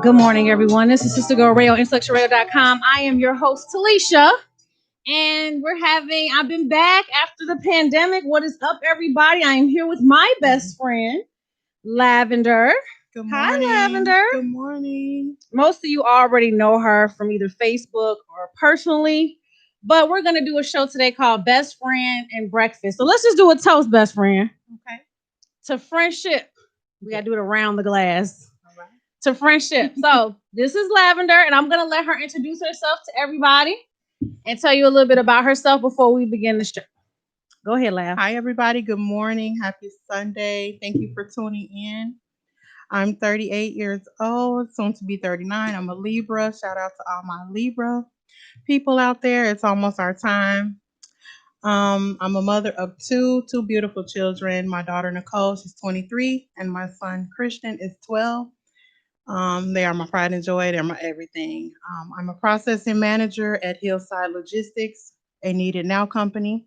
Good morning, everyone. This is Sister Girl Ray on IntellectualRadio.com. I am your host, Talisha, and I've been back after the pandemic. What is up, everybody? I am here with my best friend, Lavender. Good morning. Hi, Lavender. Good morning. Most of you already know her from either Facebook or personally, but we're going to do a show today called Best Friend and Breakfast. So let's just do a toast, best friend. Okay. To friendship. We got to do it around the glass. All right. To friendship. So this is Lavender, and I'm going to let her introduce herself to everybody and tell you a little bit about herself before we begin the show. Go ahead, Lav. Hi, everybody. Good morning. Happy Sunday. Thank you for tuning in. I'm 38 years old, soon to be 39. I'm a Libra. Shout out to all my Libra people out there. It's almost our time. I'm a mother of two beautiful children. My daughter, Nicole, she's 23, and my son, Christian, is 12. They are my pride and joy. They're my everything. I'm a processing manager at Hillside Logistics, a needed now company.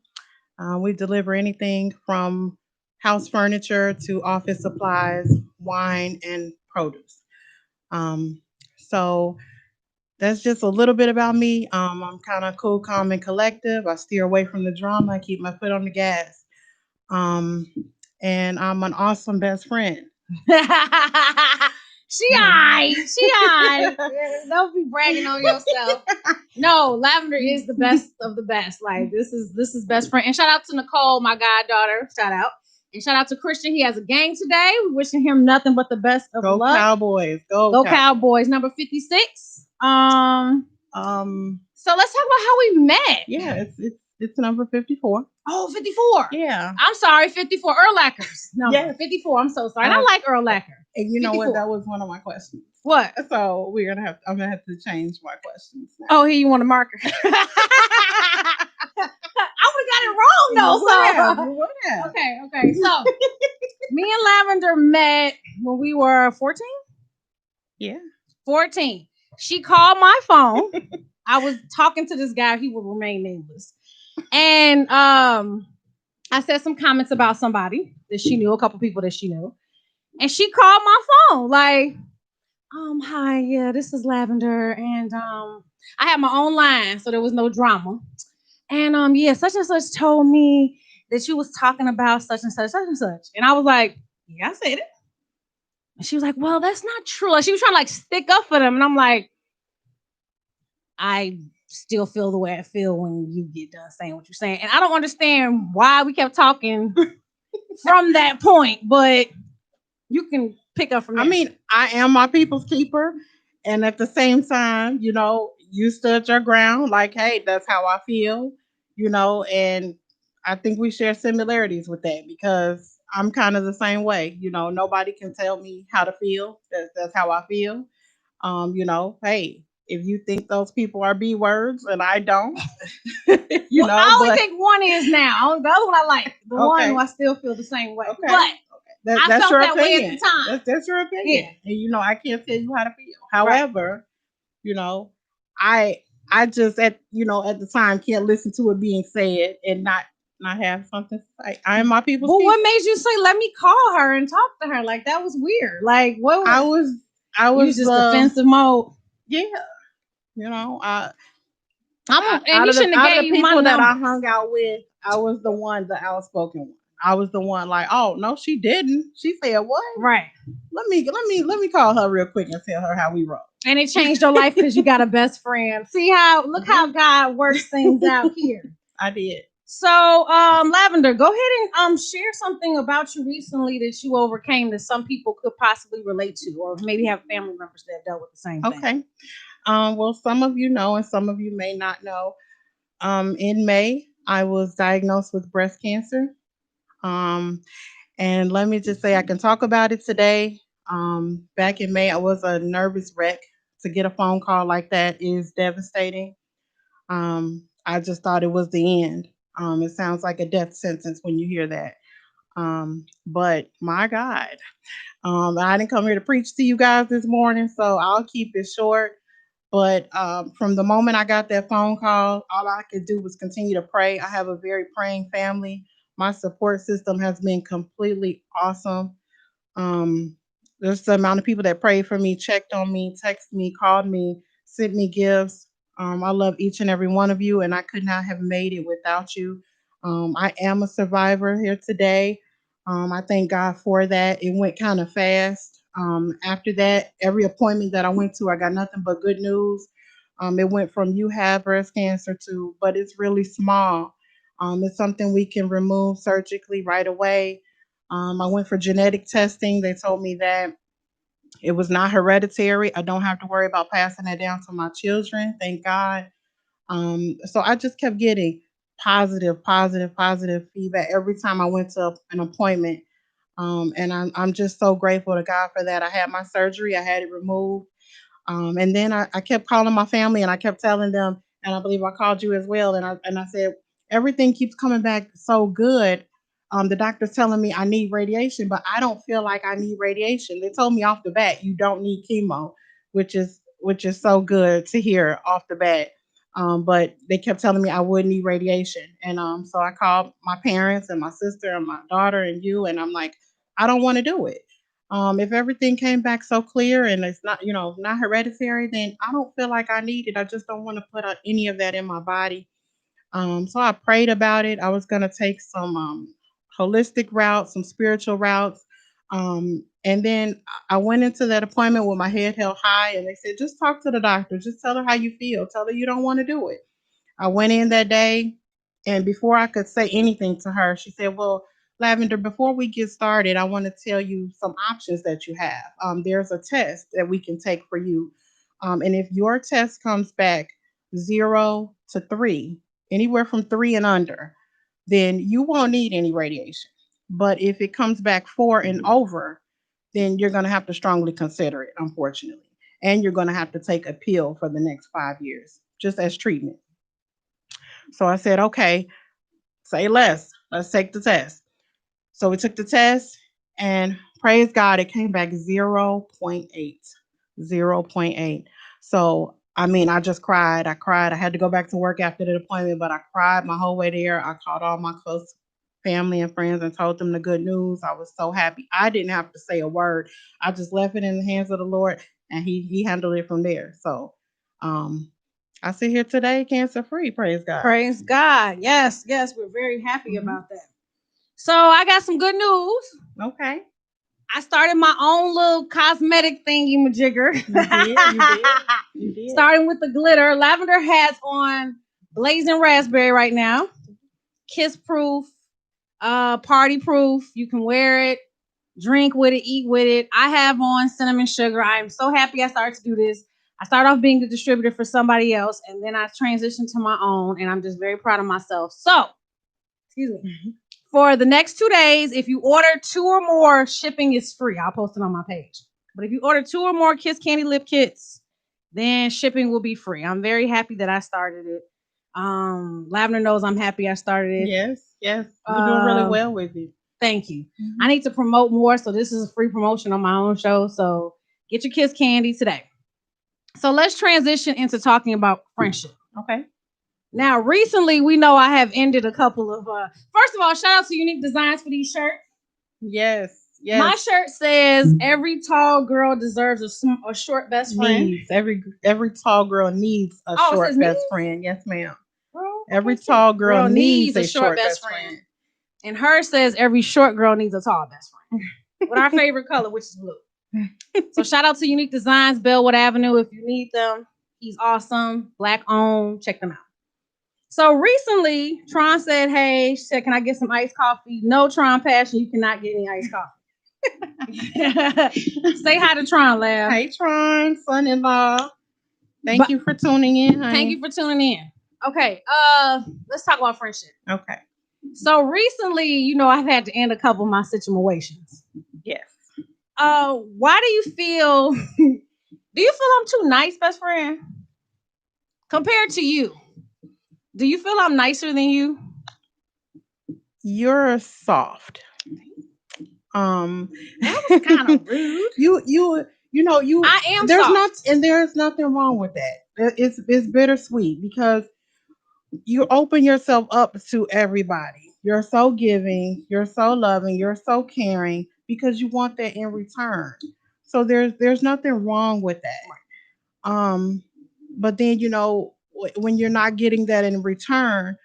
We deliver anything from house furniture to office supplies, wine, and produce. So that's just a little bit about me. I'm kind of cool, calm, and collective. I steer away from the drama. I keep my foot on the gas. And I'm an awesome best friend. She aight. Don't be bragging on yourself. No, Lavender is the best of the best. Like this is best friend. And shout out to Nicole, my goddaughter. Shout out. And shout out to Christian. He has a game today. We're wishing him nothing but the best of Go luck. Cowboys. Go Cowboys. Number 56. So let's talk about how we met. Yeah, it's number 54. Oh, 54. Yeah. I'm sorry, 54. Erlacker's. No, yes. 54. I'm so sorry. And I like Erlacher. And you know 54. what? That was one of my questions. What? So I'm gonna have to change my questions now. Oh, here you want a marker. I would have got it wrong though. You would have. Okay. So me and Lavender met when we were 14. Yeah. 14. She called my phone. I was talking to this guy. He will remain nameless. And I said some comments about somebody that she knew, a couple people that she knew. And she called my phone like, hi, yeah, this is Lavender. And I had my own line, so there was no drama. And yeah, such and such told me that you was talking about such and such, such and such. And I was like, yeah, I said it. And she was like, well, that's not true. Like, she was trying to like stick up for them. And I'm like, I still feel the way I feel when you get done saying what you're saying. And I don't understand why we kept talking from that point, but you can pick up from there. I mean, I am my people's keeper. And at the same time, you stood your ground like, hey, that's how I feel, and I think we share similarities with that because I'm kind of the same way. Nobody can tell me how to feel. That's how I feel. Hey, if you think those people are B words and I don't, I only think one is now. The other one I like. The one who I still feel the same way. Okay. But that's felt your that opinion. way at the time. That's your opinion. Yeah. And I can't tell you how to feel. However, I just at the time can't listen to it being said and not have something to say. I am my people's But people. what made you say let me call her and talk to her? Like that was weird. Like what was I was just defensive mode. Yeah. And out you of shouldn't have gave the you my people that I number. hung out with, I was the one, the outspoken one. I was the one like, oh no, she didn't. She said what? Right. Let me call her real quick and tell her how we roll. And it changed your life because you got a best friend. Look how God works things out here. I did. So, Lavender, go ahead and share something about you recently that you overcame that some people could possibly relate to, or maybe have family members that dealt with the same thing. Okay. Well, some of you know, and some of you may not know. In May, I was diagnosed with breast cancer. And let me just say, I can talk about it today. Back in May, I was a nervous wreck. To get a phone call like that is devastating. I just thought it was the end. It sounds like a death sentence when you hear that. But my God, I didn't come here to preach to you guys this morning, so I'll keep it short. But from the moment I got that phone call, all I could do was continue to pray. I have a very praying family. My support system has been completely awesome. Um, there's the amount of people that prayed for me, checked on me, texted me, called me, sent me gifts. I love each and every one of you, and I could not have made it without you. I am a survivor here today. I thank God for that. It went kind of fast. After that, every appointment that I went to, I got nothing but good news. It went from you have breast cancer to, but it's really small. It's something we can remove surgically right away. I went for genetic testing. They told me that it was not hereditary. I don't have to worry about passing that down to my children. Thank God. So I just kept getting positive feedback every time I went to an appointment. And I'm just so grateful to God for that. I had my surgery. I had it removed. And then I kept calling my family and I kept telling them, and I believe I called you as well. And I said, everything keeps coming back so good. The doctor's telling me I need radiation, but I don't feel like I need radiation. They told me off the bat, you don't need chemo, which is so good to hear off the bat. But they kept telling me I would need radiation. And so I called my parents and my sister and my daughter and you, and I'm like, I don't want to do it. If everything came back so clear and it's not, not hereditary, then I don't feel like I need it. I just don't want to put any of that in my body. So I prayed about it. I was going to take some holistic routes, some spiritual routes. And then I went into that appointment with my head held high, and they said, just talk to the doctor. Just tell her how you feel. Tell her you don't want to do it. I went in that day, and before I could say anything to her, she said, well, Lavender, before we get started, I want to tell you some options that you have. There's a test that we can take for you. And if your test comes back 0 to 3, anywhere from 3 and under, then you won't need any radiation. But if it comes back 4 and over, then you're going to have to strongly consider it, unfortunately. And you're going to have to take a pill for the next 5 years, just as treatment. So I said, okay, say less. Let's take the test. So we took the test, and praise God, it came back zero point 0.8. 0.8. So, I mean, I just cried. I cried. I had to go back to work after the appointment, but I cried my whole way there. I called all my close family and friends and told them the good news. I was so happy. I didn't have to say a word. I just left it in the hands of the Lord, and He handled it from there. So, um, I sit here today cancer free. Praise God. Praise God. Yes, we're very happy Mhm. about that. So I got some good news. Okay. I started my own little cosmetic thingy majigger. You did. Starting with the glitter. Lavender has on blazing raspberry right now. Kiss proof, party proof. You can wear it, drink with it, eat with it. I have on cinnamon sugar. I am so happy I started to do this. I started off being the distributor for somebody else, and then I transitioned to my own, and I'm just very proud of myself. So, excuse me. For the next 2 days, if you order 2 or more, shipping is free. I'll post it on my page. But if you order 2 or more Kiss Candy Lip Kits, then shipping will be free. I'm very happy that I started it. Lavender knows I'm happy I started it. Yes. You're doing really well with it. Thank you. I need to promote more, so this is a free promotion on my own show. So get your Kiss Candy today. So let's transition into talking about friendship. Okay. Now, recently, we know I have ended a couple of. First of all, shout out to Unique Designs for these shirts. Yes. My shirt says every tall girl deserves a short best friend. Every tall girl needs a short best friend. Yes, ma'am. Every tall girl needs a short best friend. And hers says every short girl needs a tall best friend. With our favorite color, which is blue. So shout out to Unique Designs, Bellwood Avenue. If you need them, he's awesome. Black owned. Check them out. So recently, Tron said, hey, she said, can I get some iced coffee? No, Tron Passion, you cannot get any iced coffee. Say hi to Tron, Lab. Hey, Tron, son-in-law. Thank you for tuning in, honey. Thank you for tuning in. Okay, let's talk about friendship. Okay. So recently, I've had to end a couple of my situations. Yes. Why do you feel, I'm too nice, best friend? Compared to you, do you feel I'm nicer than you? You're soft. That was kind of rude. I am soft. There's nothing wrong with that. It's bittersweet because you open yourself up to everybody. You're so giving, you're so loving, you're so caring because you want that in return. So there's nothing wrong with that. But then when you're not getting that in return,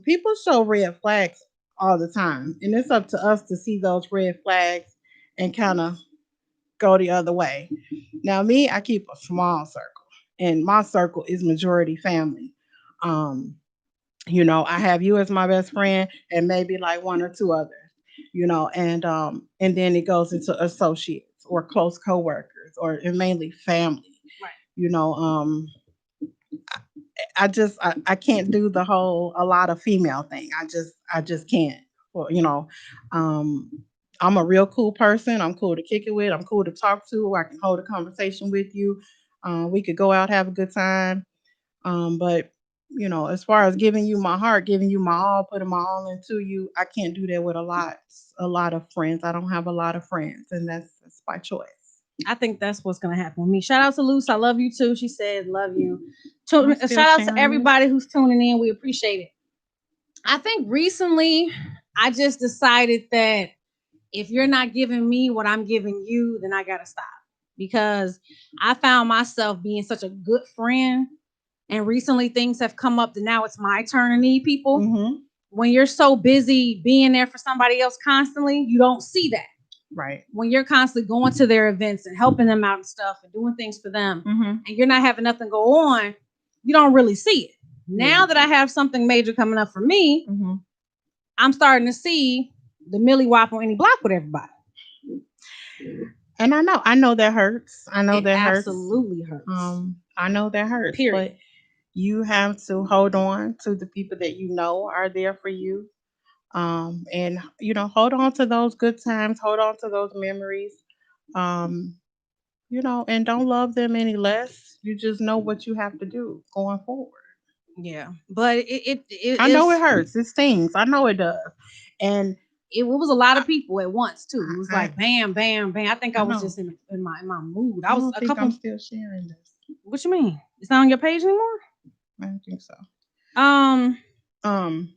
people show red flags all the time, and it's up to us to see those red flags and kind of go the other way. Now, me, I keep a small circle, and my circle is majority family. Um, I have you as my best friend, and maybe like one or two others. And then it goes into associates or close coworkers, or and mainly family. Right. You know, I can't do the whole a lot of female thing. I just can't. Well, um, I'm a real cool person. I'm cool to kick it with. I'm cool to talk to. I can hold a conversation with you. We could go out, have a good time. But as far as giving you my heart, giving you my all, putting my all into you, I can't do that with a lot of friends. I don't have a lot of friends, and that's by choice. I think that's what's gonna happen with me. Shout out to Luce. I love you too. She said, "Love you." I'm still Shout out to sharing everybody who's tuning in. We appreciate it. I think recently I just decided that if you're not giving me what I'm giving you, then I gotta stop because I found myself being such a good friend. And recently things have come up that now it's my turn to need people. Mm-hmm. When you're so busy being there for somebody else constantly, you don't see that. Right. When you're constantly going to their events and helping them out and stuff and doing things for them, Mm-hmm. and you're not having nothing go on, you don't really see it. Now Yeah. that I have something major coming up for me, Mm-hmm. I'm starting to see the Millie Wop on any block with everybody. And I know that hurts. I know It that hurts. absolutely hurts. I know that hurts. Period. But you have to hold on to the people that you know are there for you. And hold on to those good times, hold on to those memories. Um, and don't love them any less. You just know what you have to do going forward. Yeah, but it I know it hurts. It stings. I know it does. And it was a lot of people at once too. It was I, like bam, bam, bam. I think I I was know. just in my mood. I I was don't a think couple. I'm still sharing this. What you mean? It's not on your page anymore? I don't think so. Um, Um.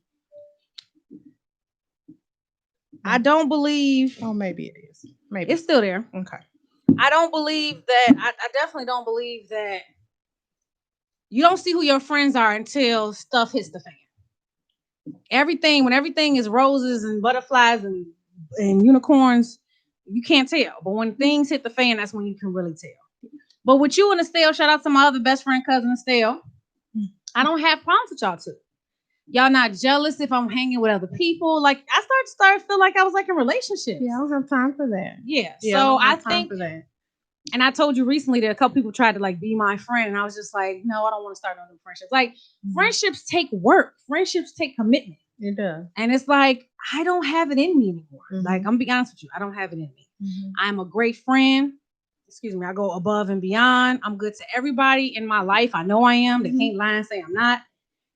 I don't believe Oh, maybe it is. Maybe it's still there. Okay. I don't believe that. I definitely don't believe that you don't see who your friends are until stuff hits the fan. When everything is roses and butterflies and unicorns, you can't tell. But when things hit the fan, that's when you can really tell. But with you and Estelle, shout out to my other best friend cousin Estelle. I don't have problems with y'all two. Y'all not jealous if I'm hanging with other people. Like I started to feel like I was like in relationships. Yeah, I don't have time for that. Yeah. Yeah, So I don't I have time think for that. and I told you recently that a couple people tried to like be my friend, and I was just like, no, I don't want to start no new friendships. Like friendships take work, friendships take commitment. It does. And it's like I don't have it in me anymore. Like I'm gonna be honest with you, I don't have it in me. I'm a great friend. Excuse me, I go above and beyond. I'm good to everybody in my life. I know I am. They can't lie and say I'm not.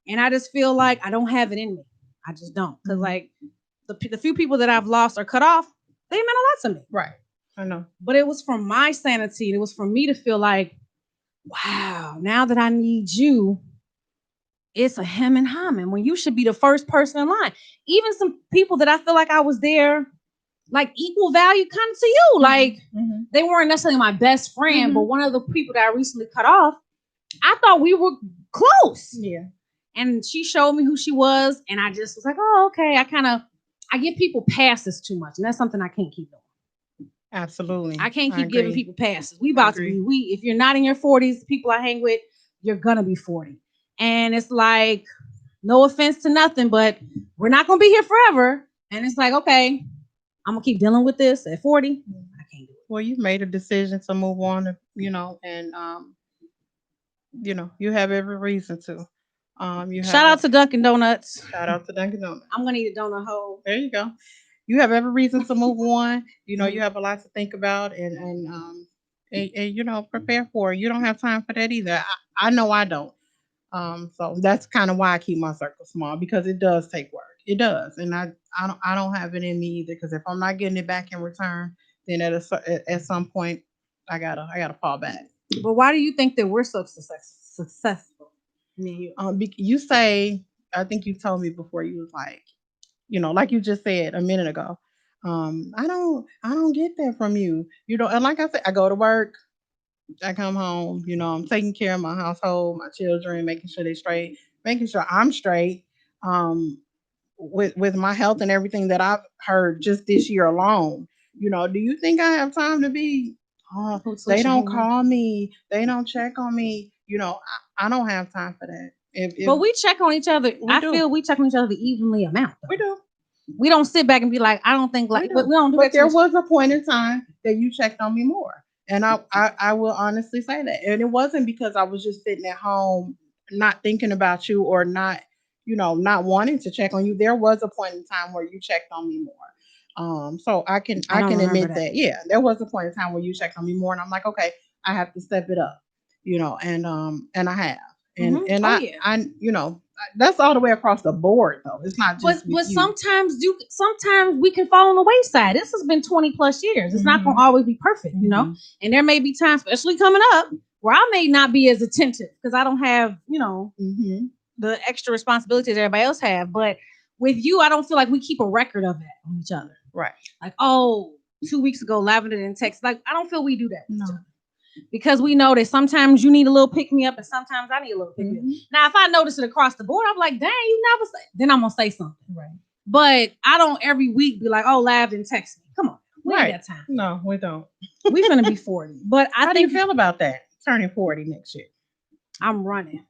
And I just feel like I don't have it in me. I just don't. Because like the few people that I've lost or cut off, they meant a lot to me. Right. I know. But it was from my sanity. And it was for me to feel like, wow, now that I need you, it's a hem and hum. And when you should be the first person in line. Even some people that I feel like I was there, like equal value kind of to you. Like they weren't necessarily my best friend, but one of the people that I recently cut off, I thought we were close. Yeah. And she showed me who she was. And I just was like, oh, okay. I give people passes too much. And that's something I can't keep doing. Absolutely. I can't keep giving people passes. If you're not in your 40s, the people I hang with, you're going to be 40. And it's like, no offense to nothing, but we're not going to be here forever. And it's like, okay, I'm going to keep dealing with this at 40. I can't do it. Well, you made a decision to move on, and you have every reason to. Shout out to Dunkin' Donuts. Shout out to Dunkin' Donuts. I'm going to eat a donut hole. There you go. You have every reason to move on. You have a lot to think about and prepare for. You don't have time for that either. I know I don't. So that's kind of why I keep my circle small, because it does take work. It does, and I don't have it in me either. Because if I'm not getting it back in return, then at some point I gotta fall back. But why do you think that we're so successful? You say, I think you told me before, you was like, like you just said a minute ago. I don't get that from you. And like I said, I go to work, I come home, I'm taking care of my household, my children, making sure they're straight, making sure I'm straight. Um, with my health and everything that I've heard just this year alone. Do you think I have time to be? Oh, they don't call me. They don't check on me. I don't have time for that. But we check on each other. I feel we check on each other the evenly amount. We do. We don't sit back and be like, I don't think like, but we don't do. But there was a point in time that you checked on me more, and I will honestly say that, and it wasn't because I was just sitting at home not thinking about you or not not wanting to check on you. There was a point in time where you checked on me more. So I can admit that. Yeah, there was a point in time where you checked on me more, and I'm like, okay, I have to step it up, and I have, and I that's all the way across the board though. It's not just. But sometimes we can fall on the wayside. This has been 20 plus years. It's not going to always be perfect, and there may be times, especially coming up, where I may not be as attentive because I don't have the extra responsibilities everybody else have. But with you, I don't feel like we keep a record of that on each other. Right. Like, 2 weeks ago, Lavender didn't text. Like, I don't feel we do that. No. Because we know that sometimes you need a little pick me up and sometimes I need a little pick me up. Now, if I notice it across the board, I'm like, dang, you never say. Then I'm going to say something. Right. But I don't every week be like, Lav didn't text me. Come on. We ain't got time. No, we don't. We're going to be 40. But How do you feel about that? Turning 40 next year. I'm running.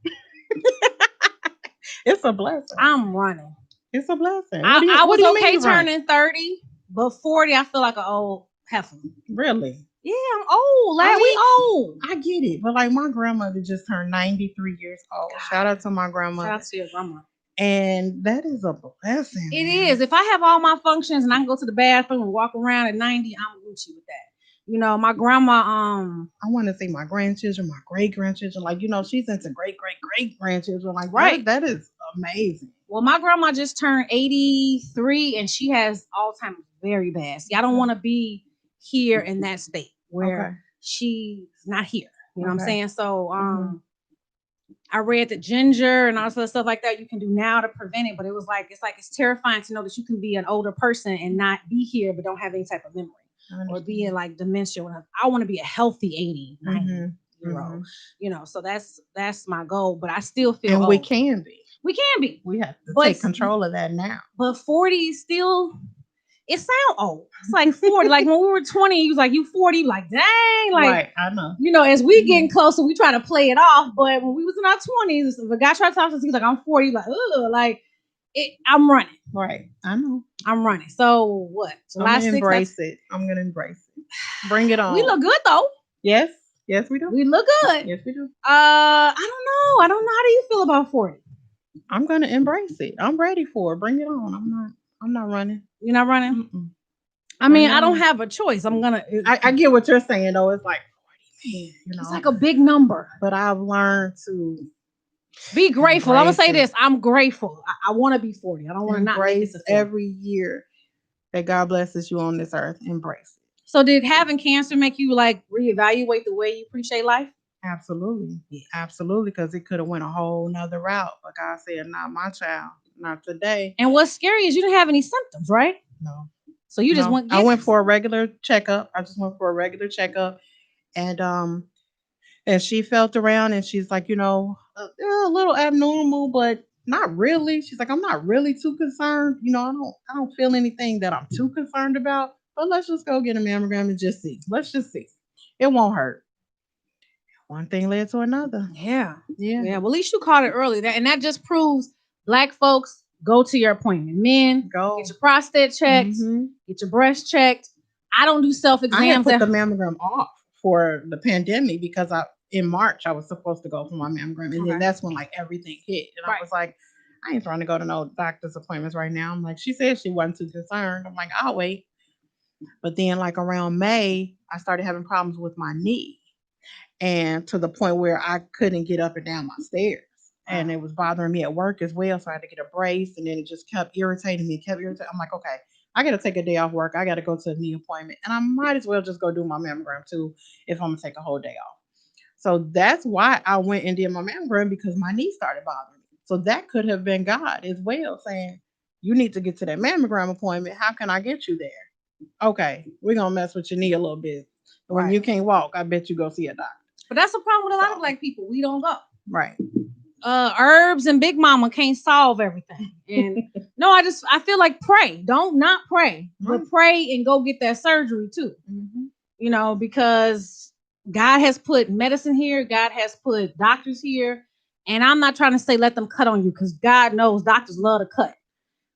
It's a blessing. I'm running. It's a blessing. I was okay turning 30, but 40, I feel like an old heifer. Really? Yeah, I'm old. We old. I get it. But like my grandmother just turned 93 years old. God. Shout out to my grandmother. Shout out to your grandma. And that is a blessing. It is. If I have all my functions and I can go to the bathroom and walk around at 90, I'm Gucci with that. My grandma, I want to see my grandchildren, my great grandchildren. Like, she's into great grandchildren. Like, right. That is amazing. Well, my grandma just turned 83 and she has Alzheimer's very bad. See, I don't want to be here in that state where she's not here. You know what I'm saying? So, I read that ginger and all this other stuff like that you can do now to prevent it, but it was like it's terrifying to know that you can be an older person and not be here but don't have any type of memory or be in like dementia. I want to be a healthy 80, 90 year old. So that's my goal. But I still feel and old. We can be. We have to take control of that now. But 40 is still. It sound old. It's like 40. Like when we were 20, he was like, you 40. Like, dang. Like, right, I know. As we getting closer, we try to play it off. But when we was in our 20s, if a guy tried to talk to us, he's like, I'm 40. Like, ugh. Like, I'm running. Right. I know. I'm running. So what? July 6th. Embrace it. I'm going to embrace it. Bring it on. We look good though. Yes. Yes, we do. We look good. Yes, we do. I don't know. How do you feel about 40? I'm going to embrace it. I'm ready for it. Bring it on. I'm not running. You're not running? Mm-mm. I mean, I don't have a choice. I'm going to. I get what you're saying, though. It's like 40, man. It's like a big number. But I've learned to be grateful. I'm going to say this. I'm grateful. I want to be 40. I don't want to not embrace every year that God blesses you on this earth. Embrace it. So did having cancer make you like reevaluate the way you appreciate life? Absolutely. Yeah. Absolutely. Because it could have went a whole nother route. But God said, not my child. Not today. And what's scary is you didn't have any symptoms, right? No. So you just went. I went for a regular checkup. And she felt around and she's like, a little abnormal, but not really. She's like, I'm not really too concerned. I don't feel anything that I'm too concerned about. But let's just go get a mammogram and just see. Let's just see. It won't hurt. One thing led to another. Yeah. Well, at least you caught it early. That just proves. Black folks, go to your appointment. Men, go get your prostate checked, get your breast checked. I don't do self-exams. I had put the mammogram off for the pandemic because in March I was supposed to go for my mammogram, and then that's when like everything hit, and I was like, I ain't trying to go to no doctor's appointments right now. I'm like, she said she wasn't too concerned. I'm like, I'll wait. But then like around May, I started having problems with my knee, and to the point where I couldn't get up and down my stairs. And it was bothering me at work as well. So I had to get a brace, and then it just kept irritating me. I'm like, okay, I got to take a day off work. I got to go to a knee appointment, and I might as well just go do my mammogram too if I'm going to take a whole day off. So that's why I went and did my mammogram, because my knee started bothering me. So that could have been God as well saying, You need to get to that mammogram appointment. How can I get you there? Okay, we're gonna mess with your knee a little bit. When Right. you can't walk, I bet you go see a doctor. But that's the problem with a lot of So. black people. We don't go. Right. Herbs and Big Mama can't solve everything. And no, I feel like pray. Don't not pray, but pray and go get that surgery too. Mm-hmm. You know, because God has put medicine here. God has put doctors here. And I'm not trying to say let them cut on you, because God knows doctors love to cut.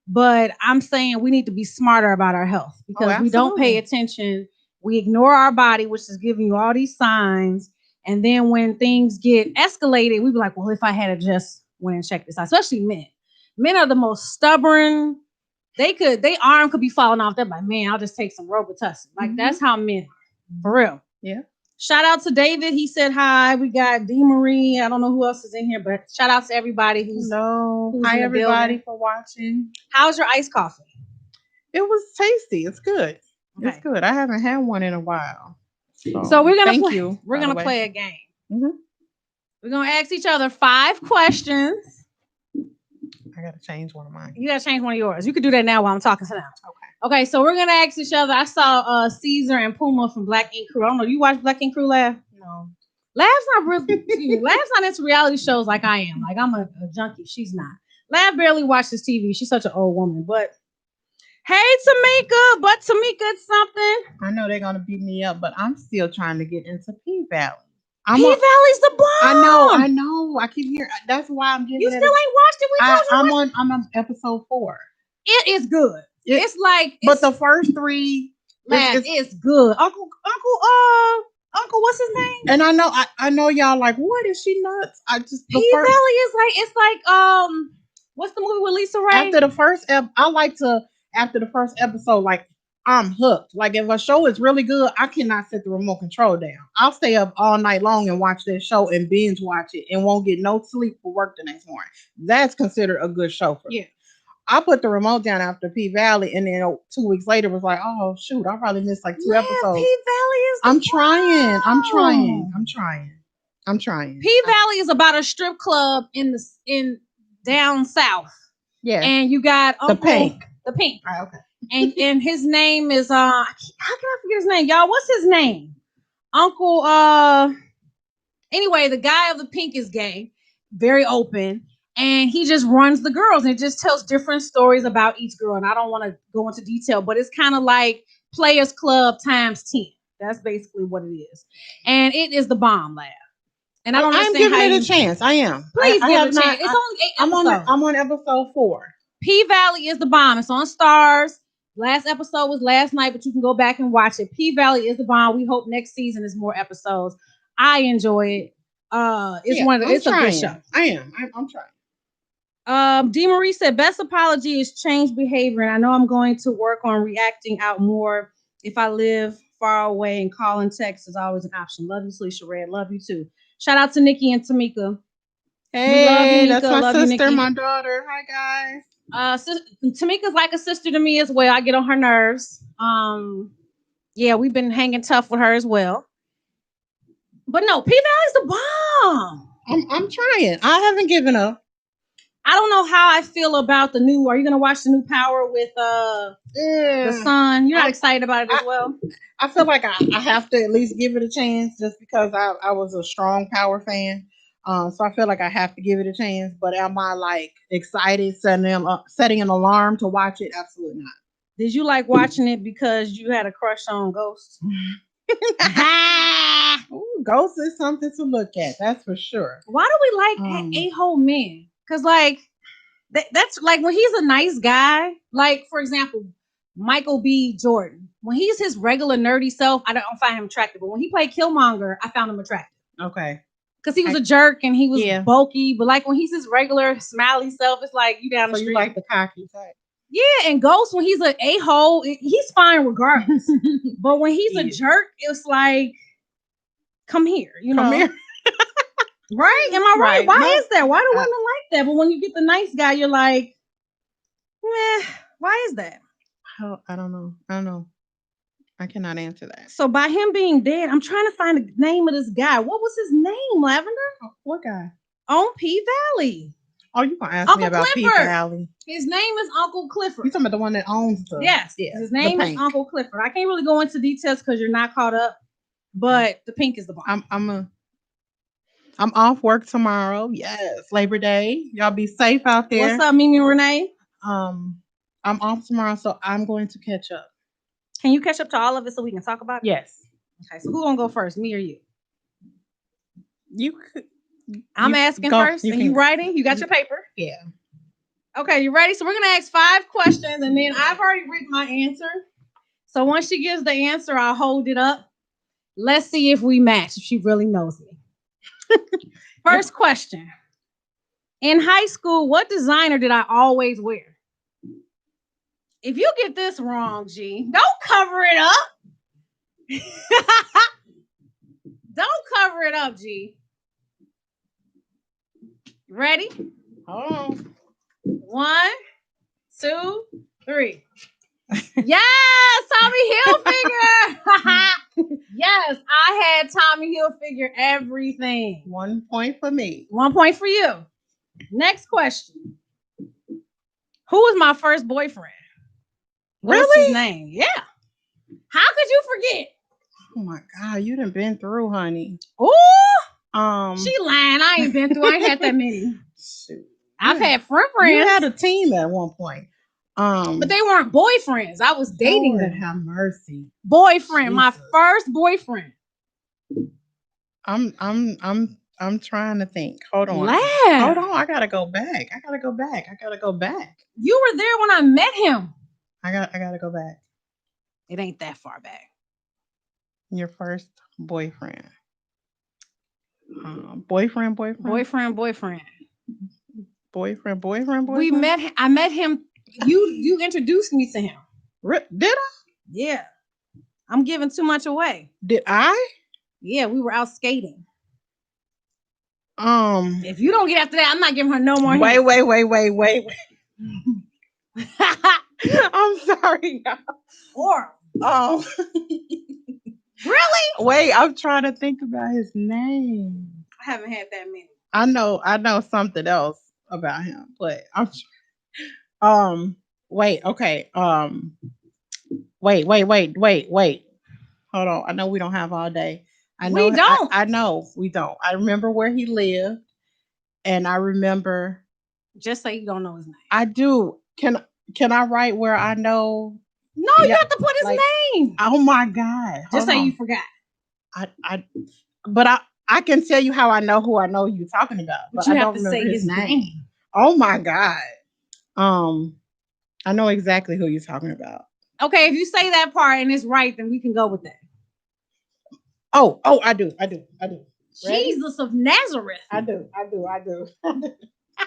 But I'm saying we need to be smarter about our health, because we don't pay attention. We ignore our body, which is giving you all these signs. And then when things get escalated, we be like, well, if I had just went and checked this out, especially men. Men are the most stubborn. Their arm could be falling off. They're like, man, I'll just take some Robitussin. Like, that's how men are. For real. Yeah. Shout out to David. He said hi. We got Dee Marie. I don't know who else is in here, but shout out to everybody who's hi everybody for watching. How's your iced coffee? It was tasty. It's good. Okay. It's good. I haven't had one in a while. So we're gonna thank you. We're gonna play a game. Mm-hmm. We're gonna ask each other 5 questions. I gotta change one of mine. You gotta change one of yours. You could do that now while I'm talking to them. Okay, so we're gonna ask each other. I saw Caesar and Puma from Black Ink Crew. I don't know. You watch Black Ink Crew, Laugh? No. Laugh's not really. Laugh's not into reality shows like I am. Like, I'm a junkie. She's not. Laugh barely watches TV. She's such an old woman. But hey, Tamika. But Tamika's something. I know they're gonna beat me up, but I'm still trying to get into P Valley. P Valley's the bomb. I know. I keep hearing. That's why I'm getting. You still ain't watched it? I'm on episode 4. It is good. It's like, but the first 3, it's good. Uncle, what's his name? And I know y'all like, what is she nuts? P Valley is like, it's like, what's the movie with Lisa Ray? After the first episode, like, I'm hooked. Like, if a show is really good, I cannot set the remote control down. I'll stay up all night long and watch that show and binge watch it and won't get no sleep for work the next morning. That's considered a good show for me. I put the remote down after P Valley, and then 2 weeks later was like, oh shoot, I probably missed like 2 episodes. P Valley is. I'm trying. P Valley is about a strip club in down south. Yeah, and you got Uncle, the Pink. Right, okay. and his name is how can I forget his name, y'all? What's his name? Uncle. Anyway, the guy of the Pink is gay, very open. And he just runs the girls, and it just tells different stories about each girl. And I don't want to go into detail, but it's kind of like Players Club times 10. That's basically what it is. And it is the bomb, Laugh. And I don't understand. I'm giving it a chance. I am. Please give it a chance. It's only 8 episodes. I'm on episode 4. P Valley is the bomb. It's on Stars. Last episode was last night, but you can go back and watch it. P Valley is the bomb. We hope next season is more episodes. I enjoy it. It's a good show. I'm trying. Dee Marie said, best apology is change behavior. And I know I'm going to work on reacting out more if I live far away, and call and text is always an option. Love you, Sleisha Red. Love you too. Shout out to Nikki and Tamika. Hey, love you, Nika. That's my sister, you, my daughter. Hi, guys. Tamika's like a sister to me as well. I get on her nerves. Yeah, we've been hanging tough with her as well. But no, P Valley's the bomb. I'm trying. I haven't given up. I don't know how I feel about the new. Are you gonna watch the new Power with the Sun? You're not excited about it as well? I feel like I have to at least give it a chance, just because I was a strong Power fan. So I feel like I have to give it a chance. But am I like excited, setting an alarm to watch it? Absolutely not. Did you like watching it because you had a crush on Ghost? Ooh, Ghost is something to look at. That's for sure. Why do we like a-hole men? Because, like, that's like when he's a nice guy, like, for example, Michael B. Jordan. When he's his regular nerdy self, I don't find him attractive. But when he played Killmonger, I found him attractive. Okay. Because he was a jerk and he was bulky. But, like, when he's his regular smiley self, it's like you down the street. You like the cocky type. Yeah, and Ghost, when he's an a-hole, he's fine regardless. But when he's a jerk, it's like, come here, you know. Come here. Right? Am I right? Why is that? Why do women like that? But when you get the nice guy, you're like, why is that? I don't know. I cannot answer that. So by him being dead, I'm trying to find the name of this guy. What was his name, Lavender? What guy? On P Valley. Oh, you gonna ask me Uncle about Pizza Clifford. Alley? His name is Uncle Clifford. You talking about the one that owns the? Yes. Yeah. His name is Uncle Clifford. I can't really go into details because you're not caught up, but the pink is the bomb. I'm off work tomorrow. Yes, Labor Day. Y'all be safe out there. What's up, Mimi Renee? I'm off tomorrow, so I'm going to catch up. Can you catch up to all of it so we can talk about it? Yes. Okay, so who gonna go first, me or you? You could. I'm asking go, first, and you writing? You got your paper? Yeah. Okay, you ready? So we're gonna ask 5 questions, and then I've already written my answer. So once she gives the answer, I'll hold it up. Let's see if we match, if she really knows me. First question. In high school, what designer did I always wear? If you get this wrong, G, don't cover it up. Don't cover it up, G. Ready? Hold on. 1, 2, 3. Yes, Tommy Hilfiger. Yes, I had Tommy Hilfiger everything. 1 point for me. 1 point for you. Next question. Who was my first boyfriend? What's his name? Yeah. How could you forget? Oh my God, you done been through, honey. Ooh. She lying. I ain't been through. I ain't had that many. Shoot. I've had friends. You had a team at one point. But they weren't boyfriends. I was dating them. Have mercy. Boyfriend, Jesus. my first boyfriend. I'm trying to think. Hold on. Laugh. Hold on. I gotta go back. You were there when I met him. I gotta go back. It ain't that far back. Your first boyfriend. Boyfriend. We met him. I met him. You introduced me to him. Did I? Yeah. I'm giving too much away. Did I? Yeah, we were out skating. Um, If you don't get after that, I'm not giving her no more. Wait. I'm sorry, y'all. Or really? Wait, I'm trying to think about his name. I haven't had that many. I know something else about him, but I'm wait, okay. Wait. Hold on. I know we don't have all day. I know we don't. I know we don't. I remember where he lived, and I remember. Just say you don't know his name. I do. Can I write where I know? No, you have to put his name. Oh my God! Just say you forgot. But I can tell you how I know who I know you're talking about, but you I have don't to remember say his name. name. Oh my God! I know exactly who you're talking about. Okay, if you say that part and it's right, then we can go with that. Oh, I do. Jesus of Nazareth. I do.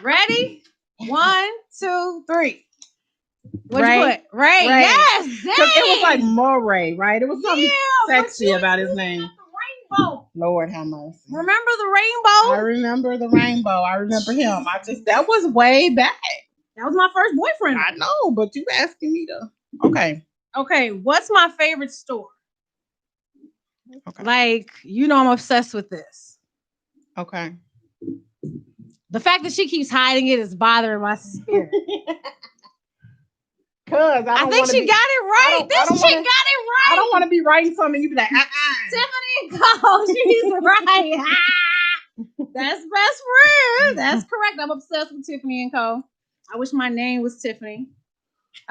Ready? 1, 2, 3. What'd Ray? you put? Ray. Yes. Because it was like Moray, right? It was something sexy about his name. Rainbow. Lord have mercy. Remember the rainbow? I remember the rainbow. I remember him. That was way back. That was my first boyfriend. I know, but you asking me to. Okay. What's my favorite store? Okay. Like, I'm obsessed with this. Okay. The fact that she keeps hiding it is bothering my spirit. Cause I think she got it right. This chick got it right. I don't want to be writing something and you be like, Tiffany Cole, she's right. That's best friend. That's correct. I'm obsessed with Tiffany and Co. I wish my name was Tiffany.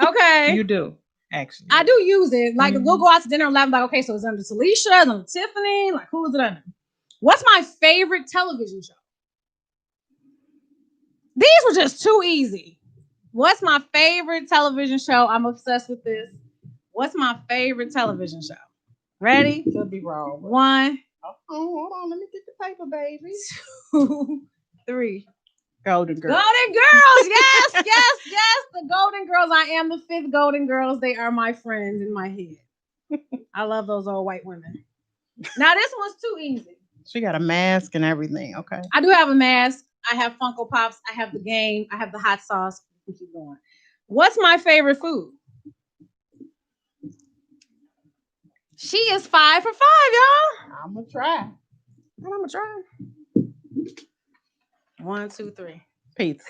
Okay. You do, actually. I do use it. Like, we'll go out to dinner and laugh, like, okay, so it's under Talisha, it's under Tiffany. Like, who is it under? What's my favorite television show? These were just too easy. What's my favorite television show? I'm obsessed with this. What's my favorite television show? Ready? Could be wrong. 1. Oh, hold on. Let me get the paper, baby. 2, 3. Golden Girls. Golden Girls. Yes. The Golden Girls. I am the 5th Golden Girls. They are my friends in my head. I love those old white women. Now, this one's too easy. She got a mask and everything. Okay. I do have a mask. I have Funko Pops. I have the game. I have the hot sauce. Keep going. What's my favorite food? She is 5 for 5, y'all. I'm gonna try. 1, 2, 3. Pizza.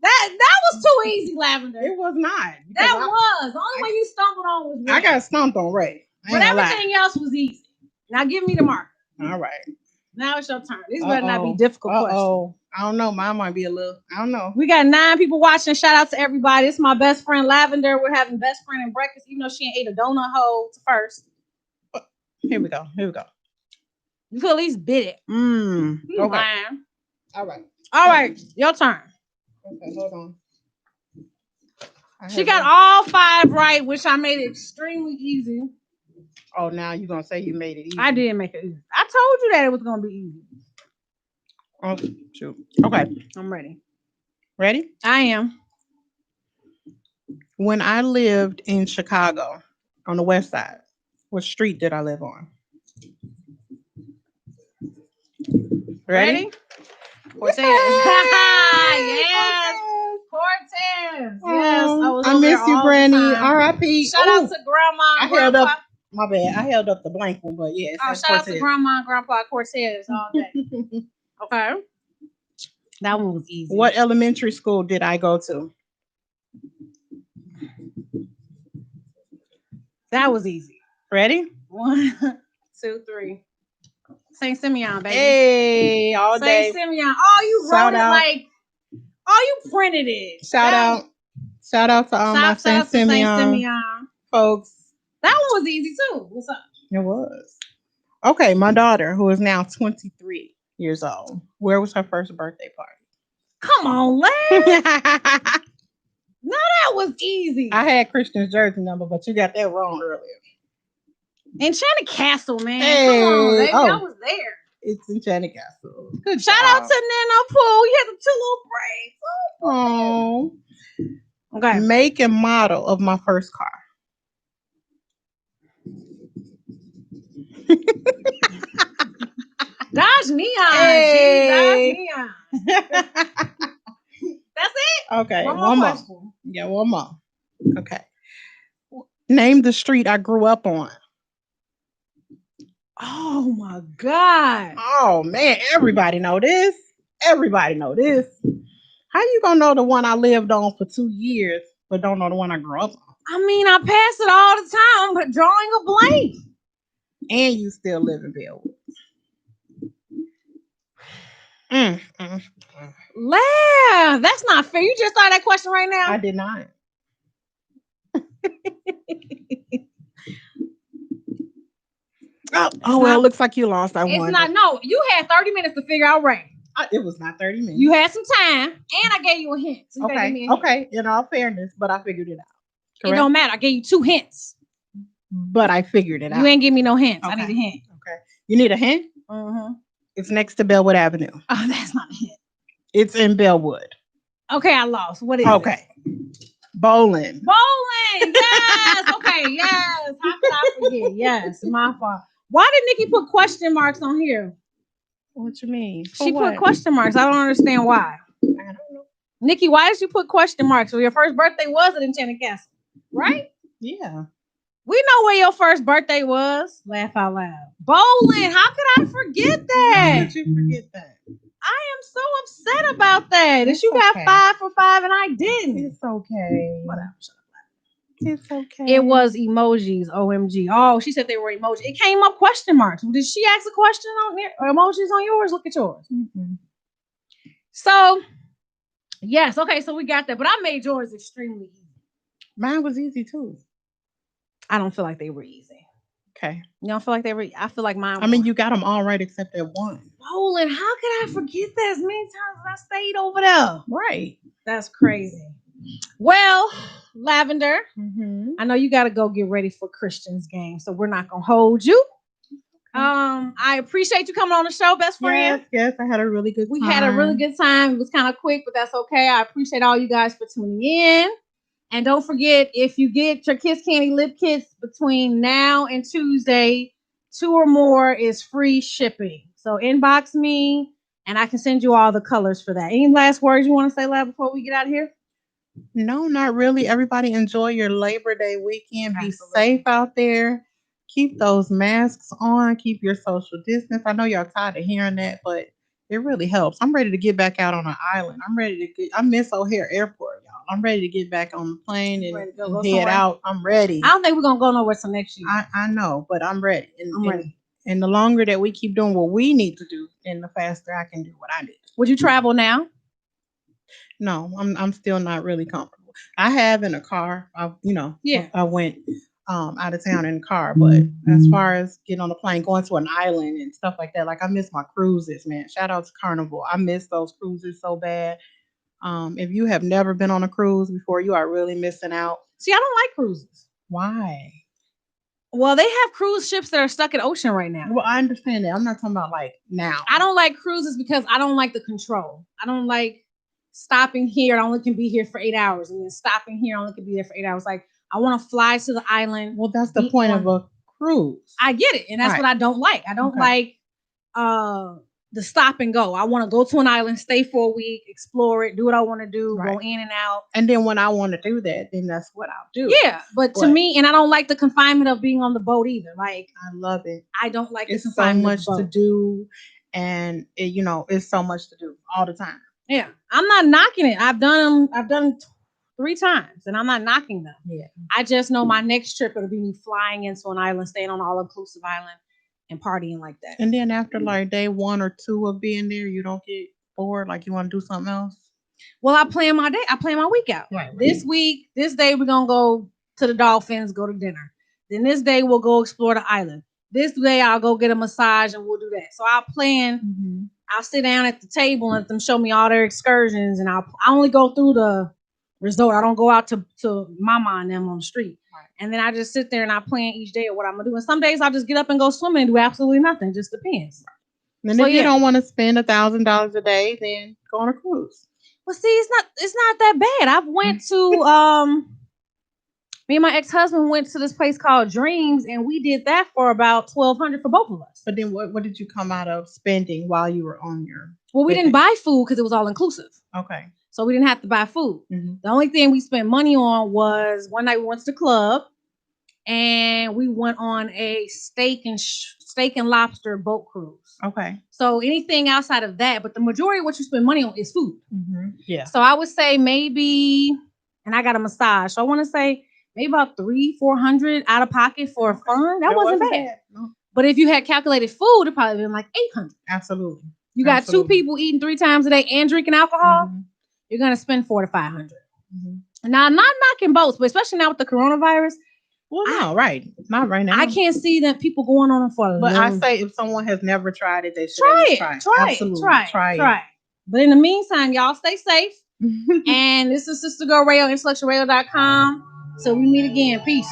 that was too easy, Lavender. It was not. That was. The only one you stumbled on was Ray. I got stumped on Ray. But everything else was easy. Now give me the marker. All right. Now it's your turn. These better not be difficult questions. I don't know. Mine might be a little. I don't know. We got 9 people watching. Shout out to everybody. It's my best friend Lavender. We're having best friend and breakfast, even though she ain't ate a donut hole first. Here we go. You could at least bit it. Okay. All right. Your turn. Okay, hold on. She got all 5 right, which I made it extremely easy. Oh, now you're going to say you made it easy. I did make it easy. I told you that it was going to be easy. Oh, shoot. Okay. I'm ready. Ready? I am. When I lived in Chicago on the west side, what street did I live on? Ready? Cortez. Yes. Cortez. Yes. I miss you, Brandy. R.I.P. Shout out to Grandma. I held up. My bad. I held up the blank one, but yeah. Shout out to Grandma and Grandpa Cortez all day. Okay. That one was easy. What elementary school did I go to? That was easy. Ready? 1, 2, 3. St. Simeon, baby. Hey, all day. St. Simeon. Oh, you wrote it like. Oh, you printed it. Shout out to all my St. Simeon folks. That one was easy too. What's up? It was. Okay, my daughter, who is now 23 years old. Where was her first birthday party? Come on, Les. No, that was easy. I had Christian's jersey number, but you got that wrong earlier. Enchanted Castle, man. Hey, come on, baby. I was there. It's Enchanted Castle. Good Shout out to Nana Pooh. You had the 2 little braids. Oh. Okay. Make and model of my first car. Dodge Neon. Hey. Dodge Neon. That's it? Okay. One more. Yeah, one more. Okay. Name the street I grew up on. Oh my God. Oh man, everybody know this. How you gonna know the one I lived on for 2 years, but don't know the one I grew up on? I mean, I pass it all the time, but drawing a blank. And you still live in Bellwood. Laugh. That's not fair. You just started that question right now. I did not. Oh well, it looks like you lost. I won. It's not. No, you had 30 minutes to figure out right. It was not 30 minutes. You had some time, and I gave you a hint. So okay. In all fairness, but I figured it out. Correct? It don't matter. I gave you 2 hints. But I figured it out. You ain't give me no hints. Okay. I need a hint. Okay. You need a hint? Mm-hmm. It's next to Bellwood Avenue. Oh, that's not a hint. It's in Bellwood. Okay, I lost. What is it? Okay. Bowling. Yes. Okay, yes. How could I forget? Yes, my fault. Why did Nikki put question marks on here? What you mean? She put question marks. I don't understand why. I don't know. Nikki, why did you put question marks? Well, your first birthday was at Enchanted Castle, right? Yeah. We know where your first birthday was. Laugh out loud. Bowling. How could I forget that? How could you forget that? I am so upset about that. That you got 5 for 5 and I didn't. It's okay. Whatever. It's okay. It was emojis. OMG. Oh, she said they were emojis. It came up question marks. Did she ask a question on there? Or emojis on yours? Look at yours. Mm-hmm. So, yes. Okay, so we got that. But I made yours extremely easy. Mine was easy too. I don't feel like they were easy. Okay. You don't feel like they were? I feel like mine. I mean, you got them all right except that one. Bowling. How could I forget that as many times as I stayed over there? Right. That's crazy. Well, Lavender, mm-hmm. I know you got to go get ready for Christian's game, so we're not gonna hold you. I appreciate you coming on the show, best friend. Yes, I had a really good time. We had a really good time. It was kind of quick, but that's okay. I appreciate all you guys for tuning in. And don't forget, if you get your Kiss Candy lip kits between now and Tuesday, 2 or more is free shipping. So inbox me, and I can send you all the colors for that. Any last words you want to say, Lav, before we get out of here? No, not really. Everybody enjoy your Labor Day weekend. Absolutely. Be safe out there. Keep those masks on. Keep your social distance. I know y'all tired of hearing that, but It really helps. I'm ready to get back out on an island. I miss O'Hare Airport, y'all. I'm ready to get back on the plane and Go head somewhere. out. I'm ready. I don't think we're gonna go nowhere till next year. I know, but I'm ready. I'm ready. And the longer that we keep doing what we need to do, then the faster I can do what I need. Would you travel now? No, I'm still not really comfortable. I have in a car. I went out of town in a car, but as far as getting on a plane, going to an island and stuff like that, like I miss my cruises, man. Shout out to Carnival. I miss those cruises so bad. If you have never been on a cruise before, you are really missing out. See, I don't like cruises. Why? Well, they have cruise ships that are stuck in the ocean right now. Well, I understand that. I'm not talking about like now. I don't like cruises because I don't like the control. I don't like stopping here. I only can be here for 8 hours, and then stopping here, I only can be there for 8 hours. Like, I want to fly to the island. Well, that's the point of a cruise. I get it, and that's what I don't like. I don't like the stop and go. I want to go to an island, stay for a week, explore it, do what I want to do, go in and out. And then when I want to do that, then that's what I'll do. Yeah, but to me, and I don't like the confinement of being on the boat either. Like, I love it. I don't like it's so much to do, and it's so much to do all the time. Yeah, I'm not knocking it. I've done 3 times, and I'm not knocking them. Yeah, I just know my next trip it'll be me flying into an island, staying on an all-inclusive island, and partying like that. And then after like day 1 or 2 of being there, you don't get bored, like you want to do something else. Well, I plan my day. I plan my week out. Right. This week, this day, we're gonna go to the dolphins, go to dinner. Then this day, we'll go explore the island. This day, I'll go get a massage, and we'll do that. So I'll plan. Mm-hmm. I'll sit down at the table and let them show me all their excursions, and I only go through the resort. I don't go out to Mama and them on the street. Right. And then I just sit there and I plan each day of what I'm gonna do. And some days I'll just get up and go swimming and do absolutely nothing. It just depends. And if you don't want to spend $1,000 a day, then go on a cruise. Well, see, it's not that bad. I went to me and my ex-husband went to this place called Dreams, and we did that for about $1,200 for both of us. But then what did you come out of spending while you were on your? Well, we didn't buy food because it was all inclusive. Okay. So we didn't have to buy food. Mm-hmm. The only thing we spent money on was one night we went to the club, and we went on a steak and lobster boat cruise. Okay. So anything outside of that, but the majority of what you spend money on is food. Mm-hmm. Yeah. So I would say maybe, and I got a massage. So I want to say maybe about $300-$400 out of pocket for fun. That wasn't bad. No. But if you had calculated food, it probably been like $800. Absolutely. You got 2 people eating 3 times a day and drinking alcohol. Mm-hmm. You're gonna spend $400 to $500. Mm-hmm. Now, I'm not knocking boats, but especially now with the coronavirus. Well, no, right. Not right now. I can't see that people going on them for. But I say if someone has never tried it, they should try it. But in the meantime, y'all stay safe. And this is Sister Girl Radio, IntellectualRadio.com. So we meet again. Peace.